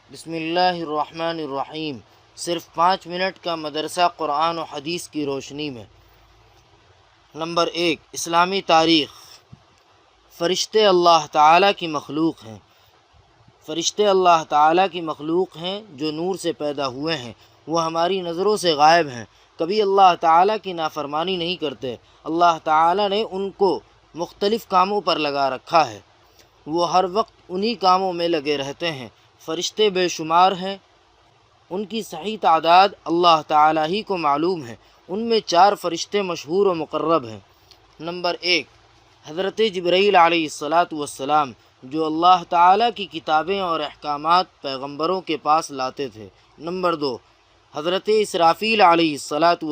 بسم اللہ الرحمن الرحیم۔ صرف 5 منٹ کا مدرسہ قرآن و حدیث کی روشنی میں۔ نمبر 1، اسلامی تاریخ۔ فرشتے اللہ تعالیٰ کی مخلوق ہیں۔ فرشتے اللہ تعالیٰ کی مخلوق ہیں جو نور سے پیدا ہوئے ہیں۔ وہ ہماری نظروں سے غائب ہیں، کبھی اللہ تعالیٰ کی نافرمانی نہیں کرتے۔ اللہ تعالیٰ نے ان کو مختلف کاموں پر لگا رکھا ہے، وہ ہر وقت انہی کاموں میں لگے رہتے ہیں۔ فرشتے بے شمار ہیں، ان کی صحیح تعداد اللہ تعالیٰ ہی کو معلوم ہے۔ ان میں 4 فرشتے مشہور و مقرب ہیں۔ نمبر 1، حضرت جبرائیل علیہ السلام، جو اللہ تعالیٰ کی کتابیں اور احکامات پیغمبروں کے پاس لاتے تھے۔ نمبر 2، حضرت اسرافیل علیہ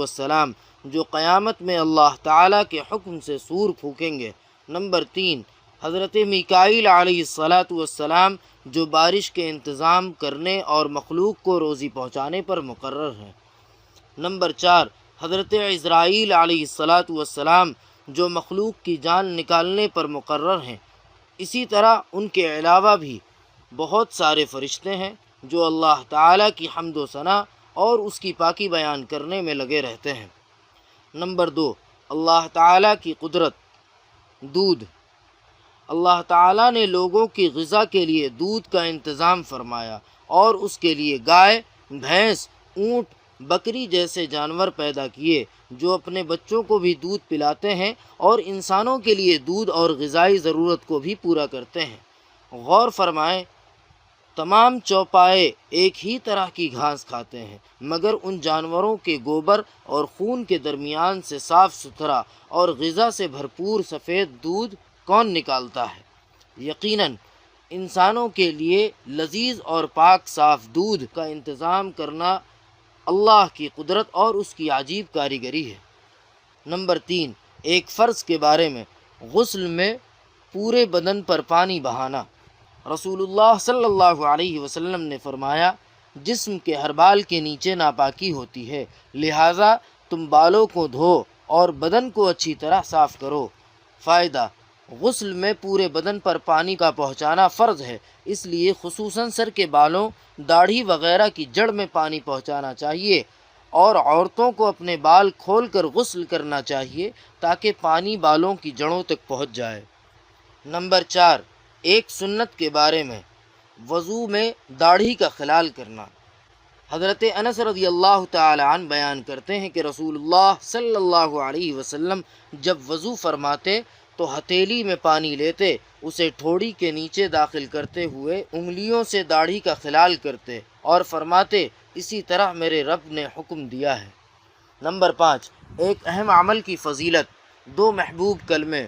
السلام، جو قیامت میں اللہ تعالیٰ کے حکم سے سور پھونکیں گے۔ نمبر 3، حضرت میکائیل علیہ السلام، جو بارش کے انتظام کرنے اور مخلوق کو روزی پہنچانے پر مقرر ہیں۔ نمبر 4، حضرت عزرائیل علیہ السلام، جو مخلوق کی جان نکالنے پر مقرر ہیں۔ اسی طرح ان کے علاوہ بھی بہت سارے فرشتے ہیں جو اللہ تعالیٰ کی حمد و ثنا اور اس کی پاکی بیان کرنے میں لگے رہتے ہیں۔ نمبر 2، اللہ تعالیٰ کی قدرت۔ دودھ۔ اللہ تعالیٰ نے لوگوں کی غذا کے لیے دودھ کا انتظام فرمایا اور اس کے لیے گائے، بھینس، اونٹ، بکری جیسے جانور پیدا کیے جو اپنے بچوں کو بھی دودھ پلاتے ہیں اور انسانوں کے لیے دودھ اور غذائی ضرورت کو بھی پورا کرتے ہیں۔ غور فرمائیں، تمام چوپائے ایک ہی طرح کی گھاس کھاتے ہیں، مگر ان جانوروں کے گوبر اور خون کے درمیان سے صاف ستھرا اور غذا سے بھرپور سفید دودھ کون نکالتا ہے؟ یقیناً انسانوں کے لیے لذیذ اور پاک صاف دودھ کا انتظام کرنا اللہ کی قدرت اور اس کی عجیب کاریگری ہے۔ نمبر 3، ایک فرض کے بارے میں، غسل میں پورے بدن پر پانی بہانا۔ رسول اللہ صلی اللہ علیہ وسلم نے فرمایا، جسم کے ہر بال کے نیچے ناپاکی ہوتی ہے، لہٰذا تم بالوں کو دھو اور بدن کو اچھی طرح صاف کرو۔ فائدہ: غسل میں پورے بدن پر پانی کا پہنچانا فرض ہے، اس لیے خصوصاً سر کے بالوں، داڑھی وغیرہ کی جڑ میں پانی پہنچانا چاہیے، اور عورتوں کو اپنے بال کھول کر غسل کرنا چاہیے تاکہ پانی بالوں کی جڑوں تک پہنچ جائے۔ نمبر 4، ایک سنت کے بارے میں، وضو میں داڑھی کا خلال کرنا۔ حضرت انس رضی اللہ تعالی عنہ بیان کرتے ہیں کہ رسول اللہ صلی اللہ علیہ وسلم جب وضو فرماتے تو ہتھیلی میں پانی لیتے، اسے ٹھوڑی کے نیچے داخل کرتے ہوئے انگلیوں سے داڑھی کا خلال کرتے اور فرماتے، اسی طرح میرے رب نے حکم دیا ہے۔ نمبر 5، ایک اہم عمل کی فضیلت، 2 محبوب کلمے۔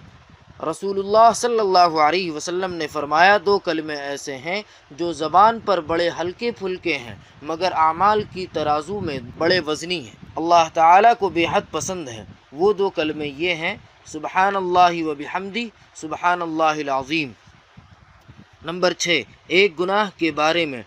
رسول اللہ صلی اللہ علیہ وسلم نے فرمایا، 2 کلمے ایسے ہیں جو زبان پر بڑے ہلکے پھلکے ہیں مگر اعمال کی ترازو میں بڑے وزنی ہیں، اللہ تعالیٰ کو بے حد پسند ہیں۔ وہ 2 کلمے یہ ہیں، سبحان اللہ و بحمدہ، سبحان اللہ العظیم۔ نمبر 6، ایک گناہ کے بارے میں،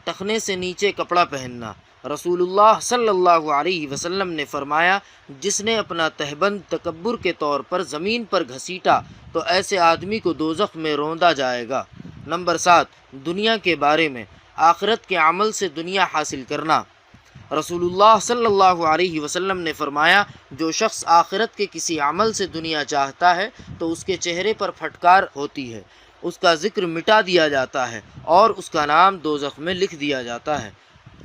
ٹخنے سے نیچے کپڑا پہننا۔ رسول اللہ صلی اللہ علیہ وسلم نے فرمایا، جس نے اپنا تہبند تکبر کے طور پر زمین پر گھسیٹا تو ایسے آدمی کو دوزخ میں روندا جائے گا۔ نمبر 7، دنیا کے بارے میں، آخرت کے عمل سے دنیا حاصل کرنا۔ رسول اللہ صلی اللہ علیہ وسلم نے فرمایا، جو شخص آخرت کے کسی عمل سے دنیا چاہتا ہے تو اس کے چہرے پر پھٹکار ہوتی ہے، اس کا ذکر مٹا دیا جاتا ہے اور اس کا نام دوزخ میں لکھ دیا جاتا ہے۔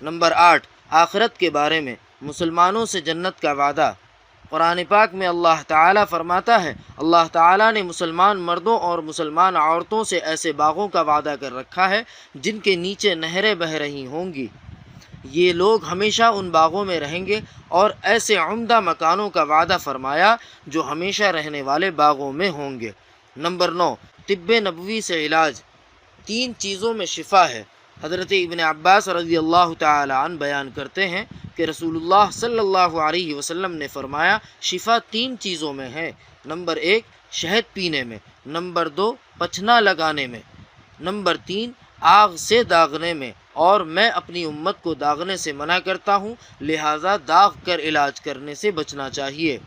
نمبر 8، آخرت کے بارے میں، مسلمانوں سے جنت کا وعدہ۔ قرآن پاک میں اللہ تعالیٰ فرماتا ہے، اللہ تعالیٰ نے مسلمان مردوں اور مسلمان عورتوں سے ایسے باغوں کا وعدہ کر رکھا ہے جن کے نیچے نہریں بہہ رہی ہوں گی، یہ لوگ ہمیشہ ان باغوں میں رہیں گے، اور ایسے عمدہ مکانوں کا وعدہ فرمایا جو ہمیشہ رہنے والے باغوں میں ہوں گے۔ نمبر 9، طب نبوی سے علاج، 3 چیزوں میں شفا ہے۔ حضرت ابن عباس رضی اللہ تعالی عنہ بیان کرتے ہیں کہ رسول اللہ صلی اللہ علیہ وسلم نے فرمایا، شفا 3 چیزوں میں ہے۔ نمبر 1، شہد پینے میں۔ نمبر 2، پچھنا لگانے میں۔ نمبر 3، آگ سے داغنے میں، اور میں اپنی امت کو داغنے سے منع کرتا ہوں، لہٰذا داغ کر علاج کرنے سے بچنا چاہیے۔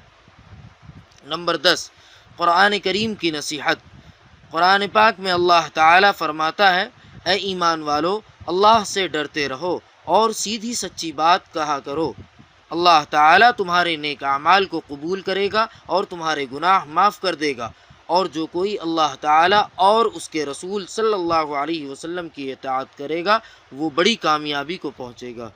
نمبر 10، قرآن کریم کی نصیحت۔ قرآن پاک میں اللہ تعالیٰ فرماتا ہے، اے ایمان والو، اللہ سے ڈرتے رہو اور سیدھی سچی بات کہا کرو۔ اللہ تعالیٰ تمہارے نیک اعمال کو قبول کرے گا اور تمہارے گناہ معاف کر دے گا، اور جو کوئی اللہ تعالیٰ اور اس کے رسول صلی اللہ علیہ وسلم کی اطاعت کرے گا وہ بڑی کامیابی کو پہنچے گا۔